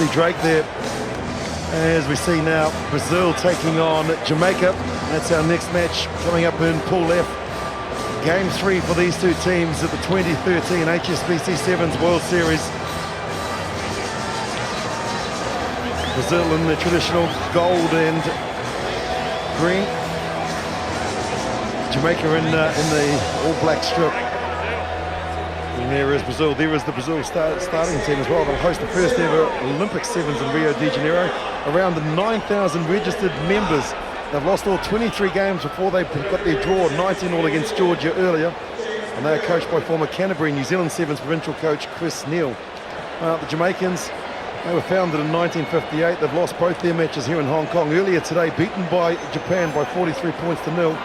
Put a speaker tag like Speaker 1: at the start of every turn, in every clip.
Speaker 1: Timothy Drake there. As we see now, Brazil taking on Jamaica. That's our next match coming up in Pool F. Game 3 for these two teams at the 2013 HSBC Sevens World Series. Brazil in the traditional gold and green. Jamaica in the all-black strip. And there is Brazil. There is the Brazil starting team as well. They'll host the first ever Olympic Sevens in Rio de Janeiro. Around 9,000 registered members. They've lost all 23 games before they got their draw, 19 all against Georgia earlier. And they are coached by former Canterbury New Zealand Sevens provincial coach Chris Neal. The Jamaicans, they were founded in 1958. They've lost both their matches here in Hong Kong. Earlier today, beaten by Japan by 43 points to nil.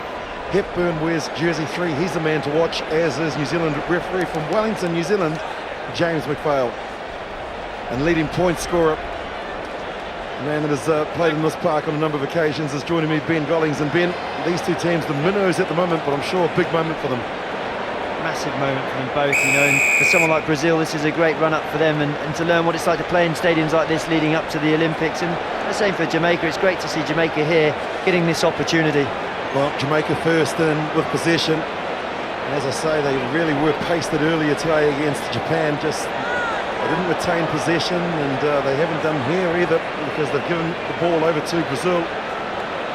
Speaker 1: Hepburn wears jersey 3. He's the man to watch, as is New Zealand referee from Wellington, New Zealand, James McPhail. And leading point scorer, a man that has played in this park on a number of occasions, is joining me, Ben Gollings. And Ben, these two teams, the minnows at the moment, but I'm sure a big moment for them.
Speaker 2: Massive moment for them both, you know, and for someone like Brazil, this is a great run-up for them, and to learn what it's like to play in stadiums like this leading up to the Olympics. And the same for Jamaica. It's great to see Jamaica here getting this opportunity.
Speaker 1: Well, Jamaica first in with possession. As I say, they really were pasted earlier today against Japan. Just they didn't retain possession, and they haven't done here either, because they've given the ball over to Brazil.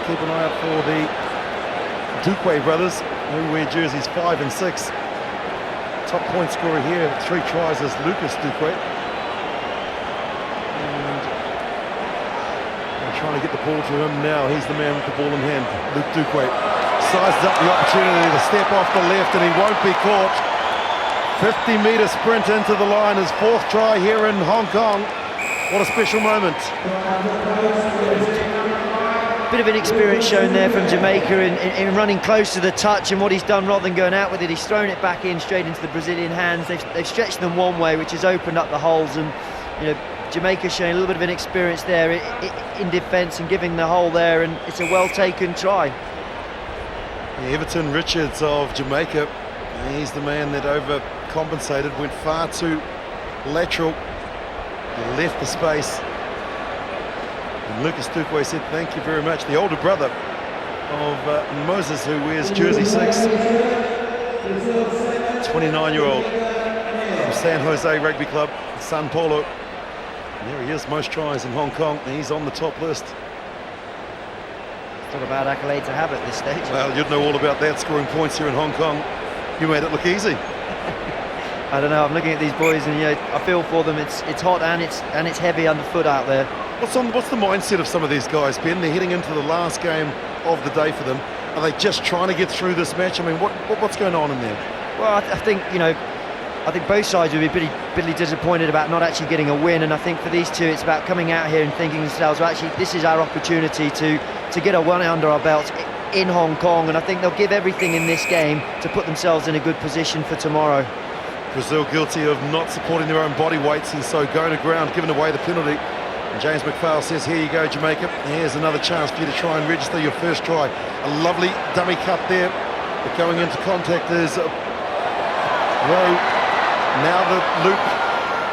Speaker 1: Keep an eye out for the Duque brothers, who wear jerseys 5 and 6. Top point scorer here, 3 tries, is Lucas Duque. Trying to get the ball to him now. He's the man with the ball in hand. Luke Duque sizes up the opportunity to step off the left, and he won't be caught. 50-metre sprint into the line, his 4th try here in Hong Kong. What a special moment.
Speaker 2: Bit of inexperience shown there from Jamaica in running close to the touch, and what he's done rather than going out with it, he's thrown it back in straight into the Brazilian hands. They've stretched them one way, which has opened up the holes, and you know, Jamaica showing a little bit of inexperience there in defence and giving the hole there, and it's a well-taken try.
Speaker 1: Everton Richards of Jamaica, he's the man that overcompensated, went far too lateral, left the space. And Lucas Duque said thank you very much. The older brother of Moses, who wears jersey 6, 29-year-old from San Jose Rugby Club, Sao Paulo. And there he is, most tries in Hong Kong, and he's on the top list.
Speaker 2: It's not a bad accolade to have at this stage.
Speaker 1: Well, you'd know all about that, scoring points here in Hong Kong. You made it look easy.
Speaker 2: I don't know, I'm looking at these boys, and you know, I feel for them. It's hot and it's heavy underfoot out there.
Speaker 1: What's the mindset of some of these guys, Ben? They're heading into the last game of the day for them. Are they just trying to get through this match? I mean, what's going on in there?
Speaker 2: Well, I think, you know, I think both sides would be pretty bitterly disappointed about not actually getting a win, and I think for these two it's about coming out here and thinking to themselves, well, actually this is our opportunity to get a win under our belts in Hong Kong, and I think they'll give everything in this game to put themselves in a good position for tomorrow.
Speaker 1: Brazil guilty of not supporting their own body weights, and so going to ground, giving away the penalty. And James McPhail says, here you go, Jamaica, here's another chance for you to try and register your first try. A lovely dummy cut there, but going into contact is Rowe. Now the loop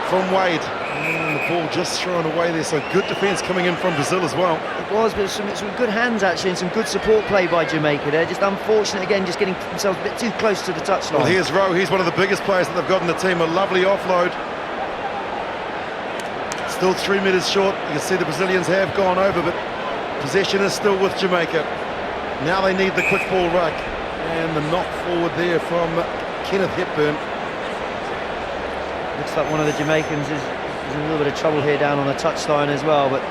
Speaker 1: from Wade, and the ball just thrown away there, so good defence coming in from Brazil as well.
Speaker 2: It was, but some good hands actually, and some good support play by Jamaica there. Just unfortunate again, just getting themselves a bit too close to the touchline.
Speaker 1: Well, here's Rowe, he's one of the biggest players that they've got in the team, a lovely offload. Still 3 metres short, you can see the Brazilians have gone over, but possession is still with Jamaica. Now they need the quick ball ruck, and the knock forward there from Kenneth Hepburn.
Speaker 2: Looks like one of the Jamaicans is in a little bit of trouble here down on the touchline as well, but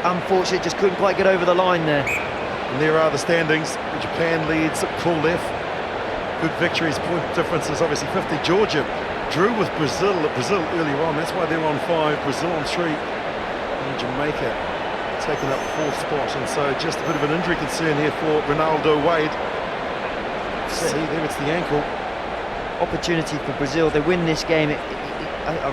Speaker 2: unfortunately just couldn't quite get over the line there.
Speaker 1: And there are the standings. Japan leads Pool F. Good victories, point differences obviously 50. Georgia drew with Brazil earlier on, that's why they're on 5, Brazil on 3, and Jamaica taking up 4th spot, and so just a bit of an injury concern here for Ronaldo Wade. See there, it's the ankle.
Speaker 2: Opportunity for Brazil, they win this game, if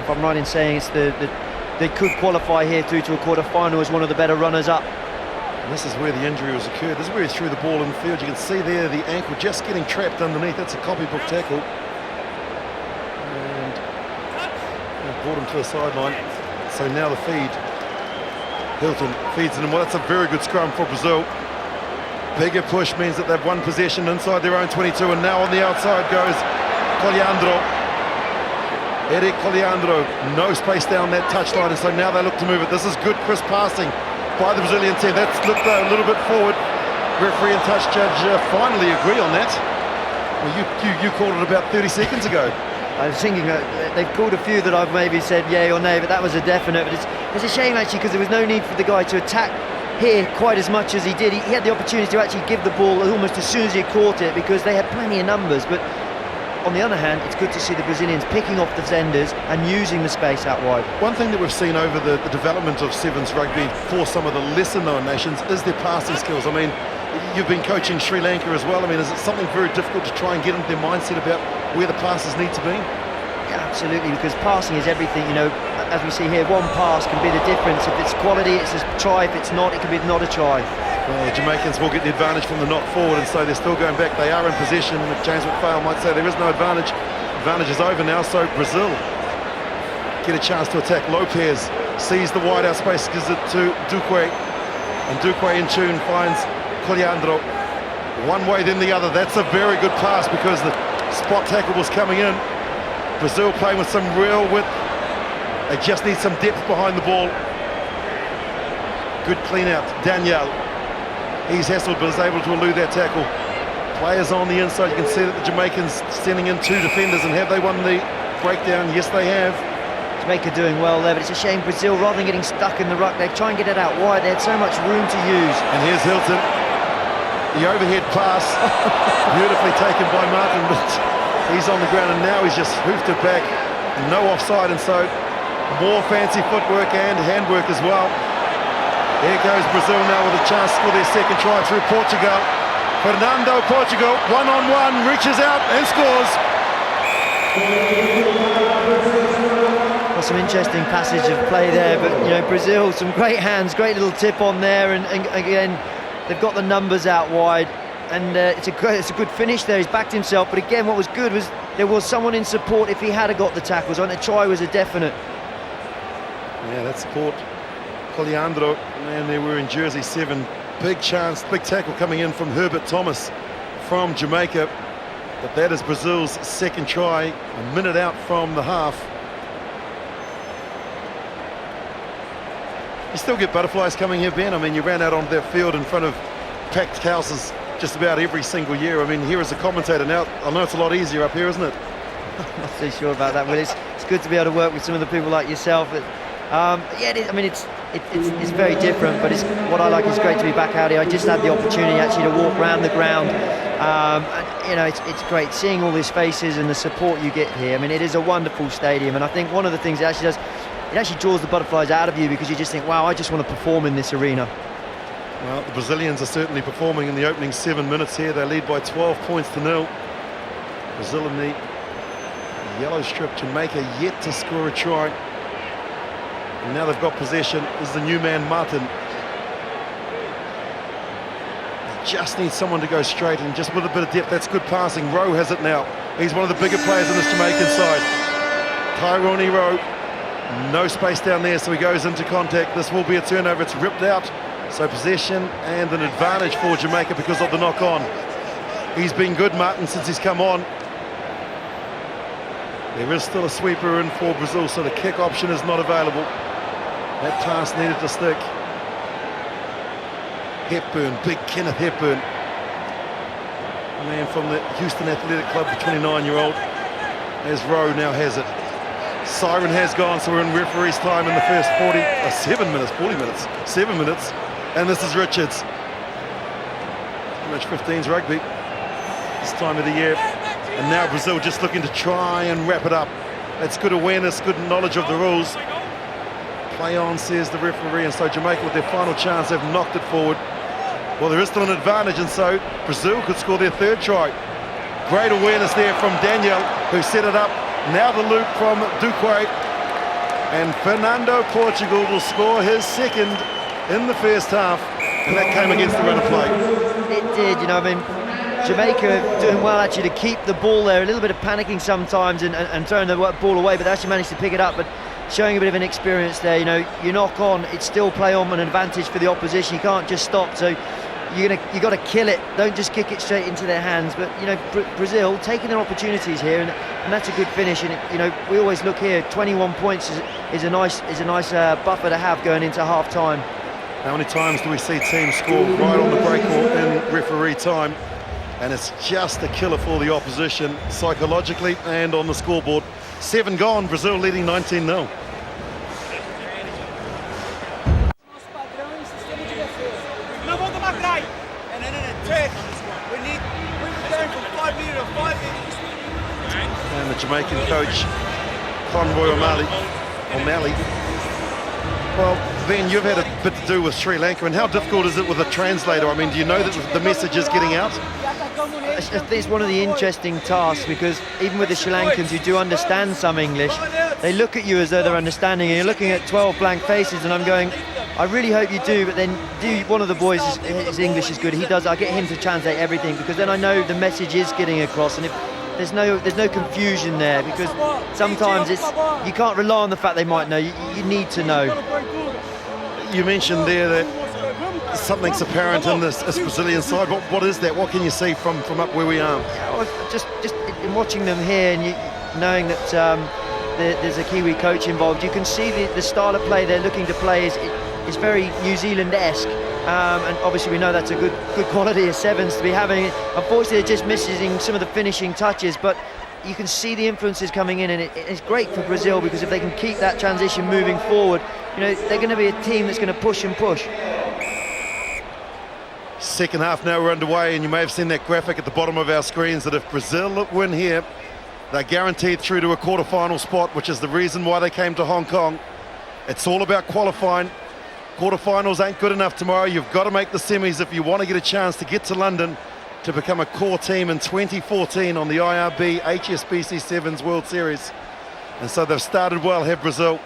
Speaker 2: I'm right in saying it's they could qualify here through to a quarter-final as one of the better runners-up.
Speaker 1: And this is where the injury was occurred. This is where he threw the ball in the field. You can see there the ankle just getting trapped underneath. That's a copybook tackle. And brought him to the sideline. So now the feed Hilton feeds it in. Well, that's a very good scrum for Brazil. Bigger push means that they've won possession inside their own 22, and now on the outside goes Coliandro. Eric Coliandro, no space down that touchline, and so now they look to move it. This is good crisp passing by the Brazilian team. That's looked a little bit forward. Referee and touch judge finally agree on that. Well, you called it about 30 seconds ago.
Speaker 2: I was thinking that they've called a few that I've maybe said yay or nay, but that was a definite. But it's a shame actually, because there was no need for the guy to attack here quite as much as he did. He had the opportunity to actually give the ball almost as soon as he caught it, because they had plenty of numbers. But on the other hand, it's good to see the Brazilians picking off the defenders and using the space out wide.
Speaker 1: One thing that we've seen over the development of Sevens rugby for some of the lesser known nations is their passing skills. I mean, you've been coaching Sri Lanka as well. I mean, is it something very difficult to try and get into their mindset about where the passes need to be?
Speaker 2: Yeah, absolutely, because passing is everything. You know, as we see here, one pass can be the difference. If it's quality, it's a try. If it's not, it can be not a try.
Speaker 1: Well, the Jamaicans will get the advantage from the knock forward, and so they're still going back. They are in possession. James McPhail might say there is no advantage. Advantage is over now, so Brazil get a chance to attack. Lopez sees the wide out space, gives it to Duque, and Duque in tune finds Coliandro. One way then the other. That's a very good pass, because the spot tackle was coming in. Brazil playing with some real width. They just need some depth behind the ball. Good clean out. Daniel. He's hassled but is able to elude that tackle. Players on the inside. You can see that the Jamaicans sending in two defenders, and have they won the breakdown? Yes, they have.
Speaker 2: Jamaica doing well there, but it's a shame Brazil, rather than getting stuck in the ruck, they try and get it out wide. They had so much room to use.
Speaker 1: And here's Hilton. The overhead pass. Beautifully taken by Martin, but he's on the ground, and now he's just hoofed it back. No offside, and so more fancy footwork and handwork as well. Here goes Brazil now with a chance for their second try through Portugal. Fernando Portugal, one-on-one, reaches out and scores.
Speaker 2: Well, some interesting passage of play there, but you know, Brazil, some great hands, great little tip on there, and again, they've got the numbers out wide, and it's a good finish there. He's backed himself, but again, what was good was there was someone in support if he had got the tackles on. The try was a definite.
Speaker 1: Yeah, that support. Coliandro, and they were in jersey 7. Big chance, big tackle coming in from Herbert Thomas from Jamaica. But that is Brazil's second try, a minute out from the half. You still get butterflies coming here, Ben. I mean, you ran out on that field in front of packed houses just about every single year. I mean, here as a commentator now, I know it's a lot easier up here, isn't it?
Speaker 2: I'm not so sure about that, but it's good to be able to work with some of the people like yourself. Yeah, I mean, it's very different, but what I like is great to be back out here. I just had the opportunity actually to walk around the ground, and you know, it's great seeing all these faces and the support you get here. I mean, it is a wonderful stadium, and I think one of the things it actually does, it actually draws the butterflies out of you, because you just think, wow, I just want to perform in this arena.
Speaker 1: Well, the Brazilians are certainly performing in the opening 7 minutes here. They lead by 12 points to 0. Brazil in the yellow strip. Jamaica yet to score a try. And now they've got possession. This is the new man, Martin. They just need someone to go straight, and just with a bit of depth. That's good passing. Rowe has it now. He's one of the bigger players on this Jamaican side. Tyrone Rowe. No space down there, so he goes into contact. This will be a turnover. It's ripped out. So possession and an advantage for Jamaica because of the knock-on. He's been good, Martin, since he's come on. There is still a sweeper in for Brazil, so the kick option is not available. That pass needed to stick. Hepburn, big Kenneth Hepburn. A man from the Houston Athletic Club, the 29-year-old. As Rowe now has it. Siren has gone, so we're in referee's time in the first 7 minutes. And this is Richards. Match 15's rugby this time of the year. And now Brazil just looking to try and wrap it up. That's good awareness, good knowledge of the rules. Play on, says the referee, and so Jamaica with their final chance have knocked it forward. Well, there is still an advantage, and so Brazil could score their third try. Great awareness there from Daniel, who set it up. Now the loop from Duque, and Fernando Portugal will score his second in the first half, and that came against the run of play.
Speaker 2: It did, you know, I mean, Jamaica doing well actually to keep the ball there, a little bit of panicking sometimes and throwing the ball away, but they actually managed to pick it up. But showing a bit of inexperience there. You know, you knock on, it's still play on an advantage for the opposition. You can't just stop. So you got to kill it. Don't just kick it straight into their hands. But you know, Brazil taking their opportunities here, and that's a good finish. And you know, we always look here. 21 points is a nice buffer to have going into half time.
Speaker 1: How many times do we see teams score right on the break or in referee time? And it's just a killer for the opposition, psychologically and on the scoreboard. 7 gone, Brazil leading 19-0. And the Jamaican coach, Conroy O'Malley. Well, Ben, you've had a bit to do with Sri Lanka, and how difficult is it with a translator? I mean, do you know that the message is getting out?
Speaker 2: It's one of the interesting tasks, because even with the Sri Lankans who do understand some English, they look at you as though they're understanding, and you're looking at 12 blank faces, and I'm going, I really hope you do, but then one of the boys, his English is good, I get him to translate everything, because then I know the message is getting across, and if there's no confusion there, because sometimes you can't rely on the fact they might know, you need to know.
Speaker 1: You mentioned there that something's apparent in this Brazilian side. What is that? What can you see from up where we are?
Speaker 2: Yeah, well, just in watching them here, and knowing that there's a Kiwi coach involved, you can see the style of play they're looking to play is very New Zealand-esque, and obviously we know that's a good quality of sevens to be having. Unfortunately, they're just missing some of the finishing touches, but you can see the influences coming in, and it's great for Brazil, because if they can keep that transition moving forward, you know, they're going to be a team that's going to push and push.
Speaker 1: Second half now we're underway, and you may have seen that graphic at the bottom of our screens that if Brazil win here, they're guaranteed through to a quarter-final spot, which is the reason why they came to Hong Kong. It's all about qualifying. Quarter-finals ain't good enough tomorrow. You've got to make the semis if you want to get a chance to get to London to become a core team in 2014 on the IRB HSBC Sevens World Series. And so they've started well, have Brazil.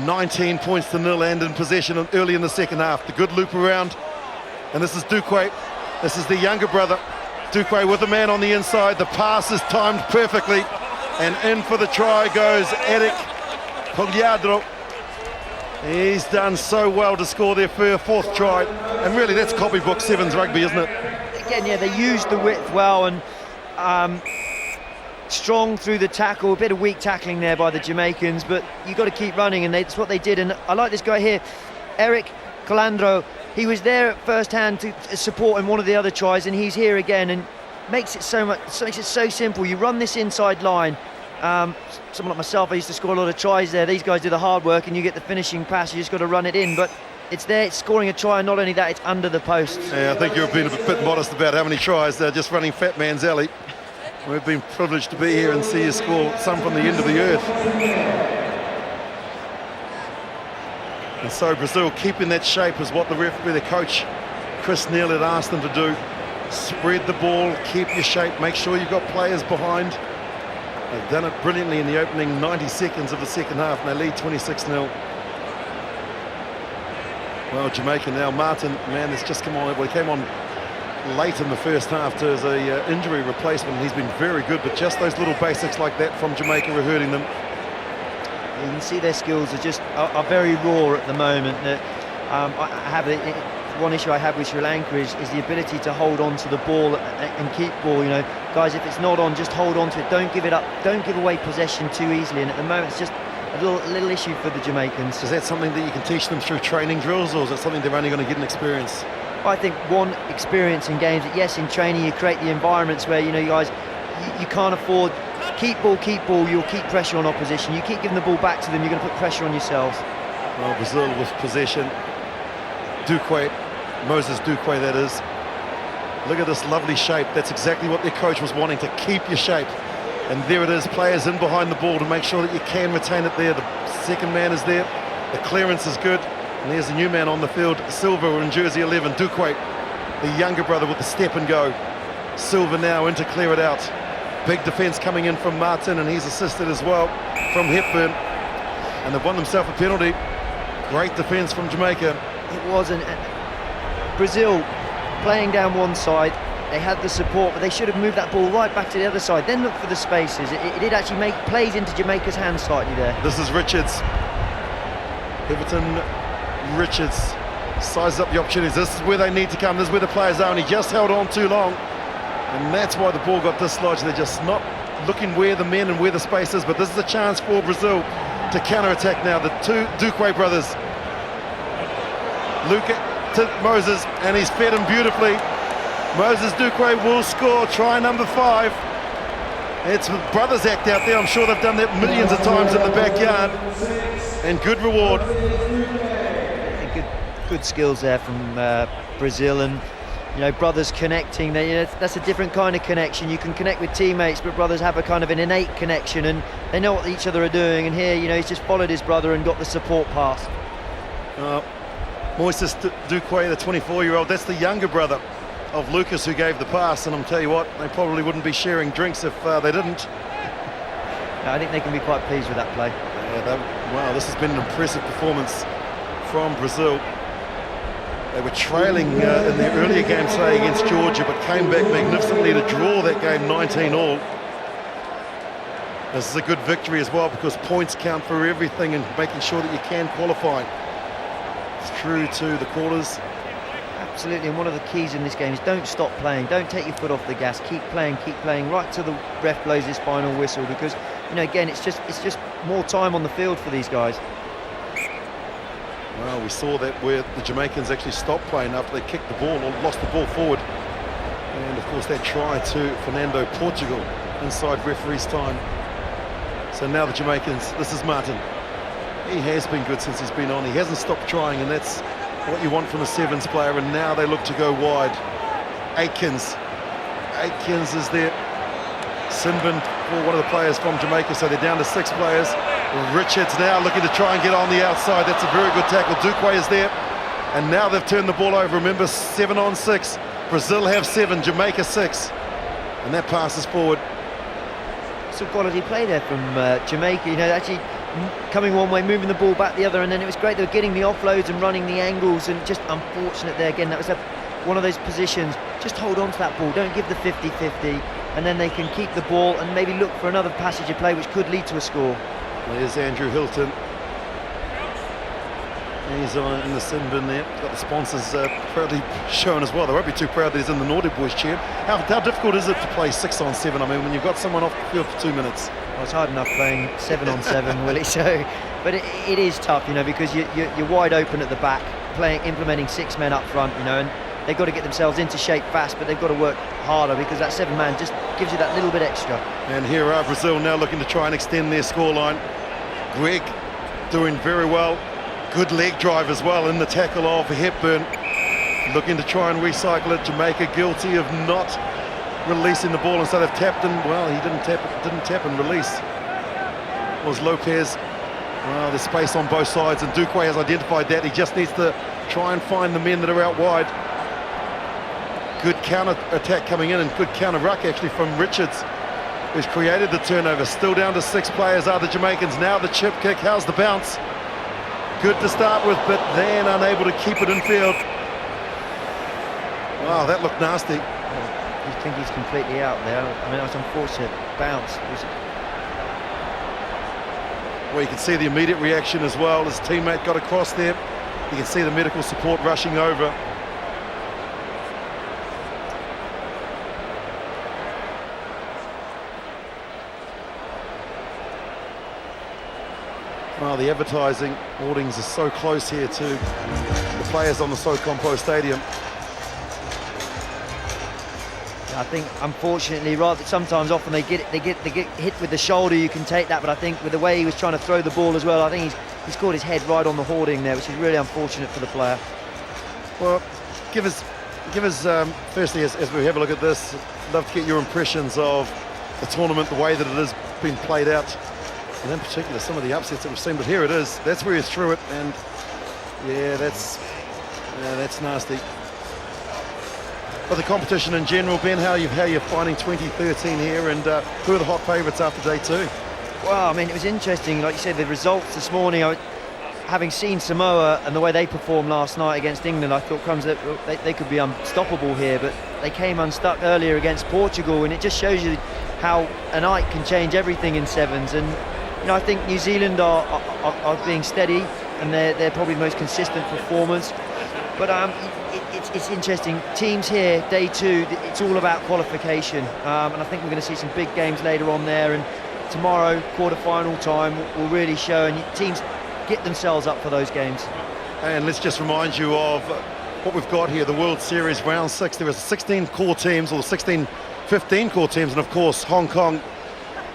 Speaker 1: 19 points to 0 and in possession early in the second half. The good loop around. And this is Duque. This is the younger brother. Duque with the man on the inside. The pass is timed perfectly. And in for the try goes Eric Cogliadro. He's done so well to score their fourth try. And really, that's copybook sevens rugby, isn't it?
Speaker 2: Again, yeah, they used the width well, and strong through the tackle. A bit of weak tackling there by the Jamaicans, but you've got to keep running, and that's what they did. And I like this guy here, Eric Cogliadro. He was there at first hand to support in one of the other tries, and he's here again, and makes it so simple. You run this inside line. Someone like myself, I used to score a lot of tries there. These guys do the hard work, and you get the finishing pass. You just got to run it in, but it's there, it's scoring a try, and not only that, it's under the posts.
Speaker 1: Yeah, I think you've been a bit modest about how many tries they're just running Fat Man's Alley. We've been privileged to be here and see you score some from the end of the earth. And so Brazil keeping that shape is what the coach Chris Neal had asked them to do. Spread the ball, keep your shape, make sure you've got players behind. They've done it brilliantly in the opening 90 seconds of the second half, and they lead 26-0. Well, Jamaica now, Martin, man, that's just come on. Well, he came on late in the first half as a injury replacement. He's been very good, but just those little basics like that from Jamaica are hurting them.
Speaker 2: You can see their skills are very raw at the moment. One issue I have with Sri Lanka is the ability to hold on to the ball and keep ball. You know, guys, if it's not on, just hold on to it. Don't give it up. Don't give away possession too easily. And at the moment, it's just a little issue for the Jamaicans.
Speaker 1: Is that something that you can teach them through training drills, or is it something they're only going to get in experience?
Speaker 2: I think experience in games. Yes, in training you create the environments where, you know, you guys, you can't afford keep ball. You'll keep pressure on opposition. You keep giving the ball back to them, you're going to put pressure on yourselves.
Speaker 1: Well, Brazil with possession. Duque, Moses Duque, that is. Look at this lovely shape. That's exactly what their coach was wanting, to keep your shape. And there it is, players in behind the ball to make sure that you can retain it there. The second man is there. The clearance is good. And there's a new man on the field, Silva in jersey 11, Duque, the younger brother with the step and go. Silva now in to clear it out. Big defence coming in from Martin, and he's assisted as well from Hepburn. And they've won themselves a penalty. Great defence from Jamaica.
Speaker 2: It was, and Brazil playing down one side, they had the support, but they should have moved that ball right back to the other side, then look for the spaces. It did actually make plays into Jamaica's hands slightly there.
Speaker 1: This is Richards. Everton Richards sizes up the opportunities. This is where they need to come. This is where the players are, and he just held on too long. And that's why the ball got dislodged. They're just not looking where the men and where the space is. But this is a chance for Brazil to counter-attack now. The two Duque brothers. Luca to Moses, and he's fed him beautifully. Moses Duque will score, try number 5. It's the brothers act out there. I'm sure they've done that millions of times in the backyard. And good reward.
Speaker 2: Good skills there from Brazil, and you know, brothers connecting. That's a different kind of connection. You can connect with teammates, but brothers have a kind of an innate connection, and they know what each other are doing. And here, you know, he's just followed his brother and got the support pass.
Speaker 1: Moises Duque, the 24-year-old, that's the younger brother of Lucas who gave the pass, and I'll tell you what, they probably wouldn't be sharing drinks if they didn't.
Speaker 2: I think they can be quite pleased with that play.
Speaker 1: Yeah, wow, this has been an impressive performance from Brazil. They were trailing in the earlier game today against Georgia, but came back magnificently to draw that game 19-all. This is a good victory as well, because points count for everything, and making sure that you can qualify through to the quarters.
Speaker 2: Absolutely, and one of the keys in this game is don't stop playing, don't take your foot off the gas, keep playing right till the ref blows his final whistle, because, you know, again, it's just more time on the field for these guys.
Speaker 1: Well, we saw that where the Jamaicans actually stopped playing after they kicked the ball or lost the ball forward, and of course that try to Fernando Portugal inside referee's time. So now the Jamaicans, this is Martin. He has been good since he's been on. He hasn't stopped trying, and that's what you want from a sevens player. And now they look to go wide. Aikens is there. Sinbin for one of the players from Jamaica, so they're down to 6 players. Richards now looking to try and get on the outside. That's a very good tackle. Duque is there, and now they've turned the ball over. Remember, 7 on 6. Brazil have 7, Jamaica 6, and that passes forward.
Speaker 2: Some quality play there from Jamaica, you know, actually coming one way, moving the ball back the other, and then it was great. They were getting the offloads and running the angles, and just unfortunate there again. That was one of those positions. Just hold on to that ball, don't give the 50-50, and then they can keep the ball and maybe look for another passage of play which could lead to a score.
Speaker 1: There's Andrew Hilton. He's in the sin bin there. Got the sponsors proudly shown as well. They won't be too proud that he's in the Naughty Boys chair. How difficult is it to play 6 on 7? I mean, when you've got someone off the field for 2 minutes.
Speaker 2: Well, it's hard enough playing 7 on 7, Willie. So, but it is tough, you know, because you're wide open at the back, implementing 6 men up front, you know, and they've got to get themselves into shape fast, but they've got to work harder, because that 7-man just gives you that little bit extra.
Speaker 1: And here are Brazil now looking to try and extend their scoreline. Greg doing very well. Good leg drive as well in the tackle of Hepburn. Looking to try and recycle it. Jamaica guilty of not releasing the ball, and so they've tapped and, well, he didn't tap and release. It was Lopez. Well, there's space on both sides, and Duque has identified that. He just needs to try and find the men that are out wide. Good counter attack coming in, and good counter ruck actually from Richards, who's created the turnover. Still down to 6 players are the Jamaicans. Now the chip kick. How's the bounce? Good to start with, but then unable to keep it in field. Wow, that looked nasty.
Speaker 2: I think he's completely out there. I mean, that was unfortunate bounce.
Speaker 1: Well, you can see the immediate reaction as well. His teammate got across there. You can see the medical support rushing over. Well, the advertising hoardings are so close here to the players on the SoCompo Stadium.
Speaker 2: I think, unfortunately, often they get hit with the shoulder. You can take that, but I think with the way he was trying to throw the ball as well, I think he's caught his head right on the hoarding there, which is really unfortunate for the player.
Speaker 1: Well, give us firstly, as we have a look at this, I'd love to get your impressions of the tournament, the way that it has been played out. And in particular, some of the upsets that we've seen, but here it is. That's where he's threw it, and yeah, that's nasty. But the competition in general, Ben, how you're finding 2013 here, and who are the hot favourites after day 2?
Speaker 2: Well, I mean, it was interesting, like you said, the results this morning. having seen Samoa and the way they performed last night against England, I thought they could be unstoppable here, but they came unstuck earlier against Portugal, and it just shows you how a night can change everything in sevens. And I think New Zealand are being steady, and they're probably the most consistent performance. But it's interesting. Teams here, day two, it's all about qualification, and I think we're going to see some big games later on there. And tomorrow, quarter-final time, will really show, and teams get themselves up for those games.
Speaker 1: And let's just remind you of what we've got here, the World Series Round 6. There are 16 core teams, or 15 core teams, and of course Hong Kong,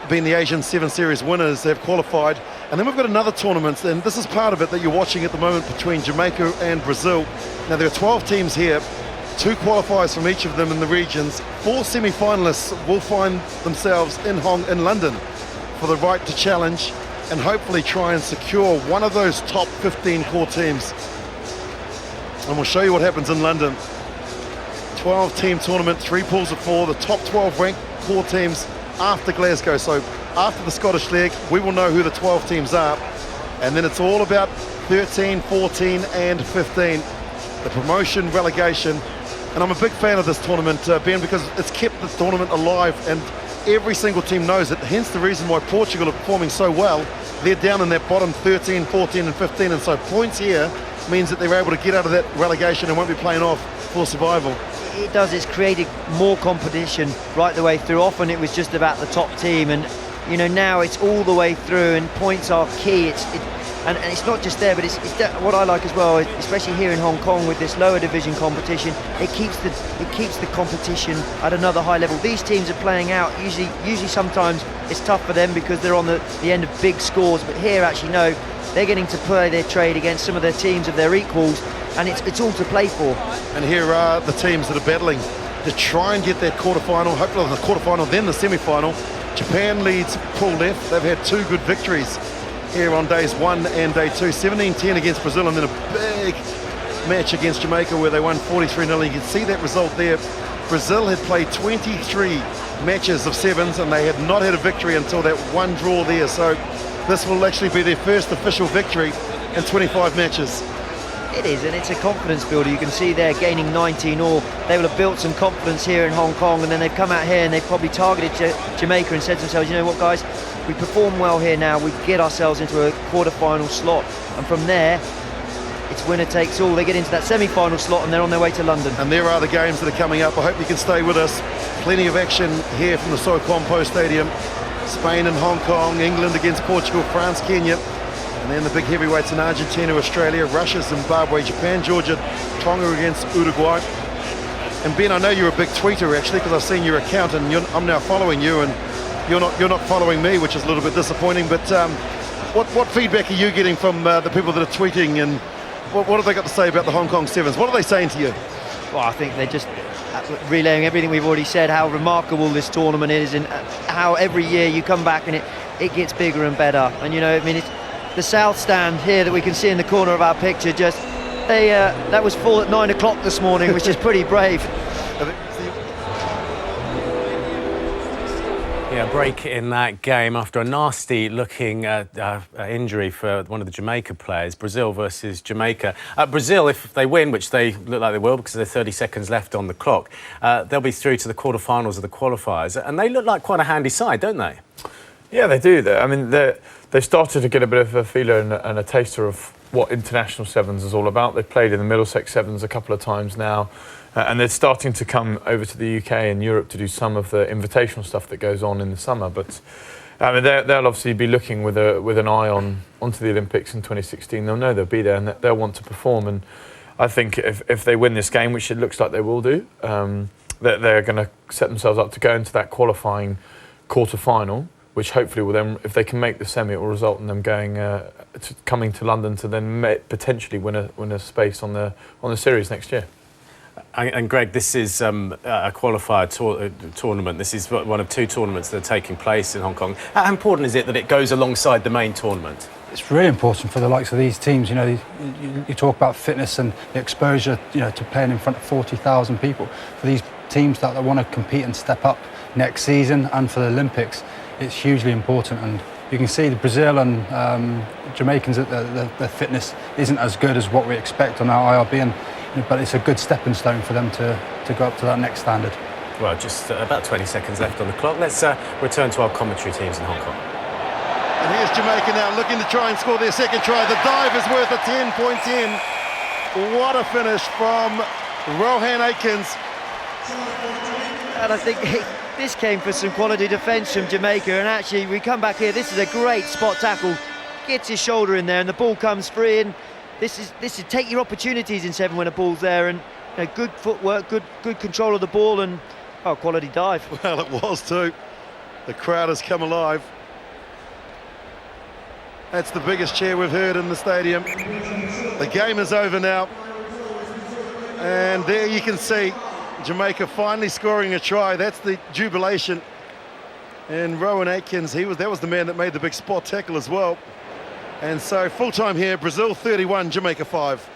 Speaker 1: being the Asian 7 Series winners, they've qualified. And then we've got another tournament, and this is part of it that you're watching at the moment, between Jamaica and Brazil. Now there are 12 teams here, 2 qualifiers from each of them in the regions. 4 semi-finalists will find themselves in London for the right to challenge and hopefully try and secure one of those top 15 core teams. And we'll show you what happens in London. 12-team tournament, 3 pools of 4, the top 12 ranked core teams after Glasgow. So after the Scottish leg, we will know who the 12 teams are. And then it's all about 13, 14 and 15. The promotion, relegation. And I'm a big fan of this tournament, Ben, because it's kept the tournament alive, and every single team knows it. Hence the reason why Portugal are performing so well. They're down in that bottom 13, 14 and 15, and so points here means that they're able to get out of that relegation and won't be playing off for survival.
Speaker 2: It does, it's created more competition right the way through. Often it was just about the top team, and now it's all the way through, and points are key. And it's not just there, but it's what I like as well, especially here in Hong Kong with this lower division competition. It keeps the competition at another high level. These teams are playing out. Usually sometimes it's tough for them because they're on the end of big scores. But here, actually, no, they're getting to play their trade against some of their teams of their equals, and it's all to play for. And
Speaker 1: here are the teams that are battling to try and get their quarterfinal. Hopefully the quarterfinal, then the semi-final. Japan leads Pool F. They've had 2 good victories here on days 1 and day 2, 17-10 against Brazil, and then a big match against Jamaica where they won 43-0. You can see that result there. Brazil had played 23 matches of sevens, and they had not had a victory until that one draw there. So this will actually be their first official victory in 25 matches.
Speaker 2: It is, and it's a confidence builder. You can see they're gaining 19 all. They will have built some confidence here in Hong Kong, and then they've come out here and they've probably targeted Jamaica and said to themselves, you know what, guys, we perform well here now, we get ourselves into a quarter-final slot, and from there it's winner takes all. They get into that semi-final slot and they're on their way to London. And there are the games that are coming up. I hope you can stay with us. Plenty of action here from the Socompo Stadium. Spain and Hong Kong, England against Portugal, France, Kenya, and then the big heavyweights in Argentina, Australia, Russia, Zimbabwe, Japan, Georgia, Tonga against Uruguay. And Ben, I know you're a big tweeter actually, because I've seen your account, and I'm now following you, and you're not following me, which is a little bit disappointing. But what feedback are you getting from the people that are tweeting, and what have they got to say about the Hong Kong Sevens? What are they saying to you? Well, I think they're just relaying everything we've already said, how remarkable this tournament is, and how every year you come back and it gets bigger and better. And it's the South Stand here that we can see in the corner of our picture, that was full at 9 o'clock this morning, which is pretty brave.
Speaker 3: Yeah, break in that game after a nasty-looking injury for one of the Jamaica players. Brazil versus Jamaica. Brazil, if they win, which they look like they will because there's 30 seconds left on the clock, they'll be through to the quarterfinals of the qualifiers. And they look like quite a handy side, don't they?
Speaker 4: Yeah, they do. I mean, they've started to get a bit of a feeler and a taster of what international sevens is all about. They've played in the Middlesex Sevens a couple of times now. And they're starting to come over to the UK and Europe to do some of the invitational stuff that goes on in the summer. But I mean, they'll obviously be looking with an eye onto the Olympics in 2016. They'll know they'll be there and they'll want to perform. And I think if they win this game, which it looks like they will do, they're going to set themselves up to go into that qualifying quarter-final, which hopefully will then, if they can make the semi, it will result in them coming to London to then potentially win a space on the series next year.
Speaker 3: And Greg, this is a qualifier tournament. This is one of 2 tournaments that are taking place in Hong Kong. How important is it that it goes alongside the main tournament?
Speaker 5: It's really important for the likes of these teams. You talk about fitness and the exposure, to playing in front of 40,000 people. For these teams that want to compete and step up next season and for the Olympics, it's hugely important. And you can see the Brazil and Jamaicans, their fitness isn't as good as what we expect on our IRB, but it's a good stepping stone for them to go up to that next standard.
Speaker 3: Well, just about 20 seconds left on the clock. Let's return to our commentary teams in Hong Kong.
Speaker 1: And here's Jamaica now looking to try and score their second try. The dive is worth a 10.10. What a finish from Rohan Aikens.
Speaker 2: And I think this came for some quality defence from Jamaica, and actually we come back here, this is a great spot tackle, gets his shoulder in there and the ball comes free, and this is take your opportunities in 7 when the ball's there, and good footwork, good control of the ball, and quality dive.
Speaker 1: Well, it was too. The crowd has come alive. That's the biggest cheer we've heard in the stadium. The game is over now, and there you can see Jamaica finally scoring a try. That's the jubilation. And Rowan Atkins, that was the man that made the big spot tackle as well. And so full time here, Brazil 31, Jamaica 5.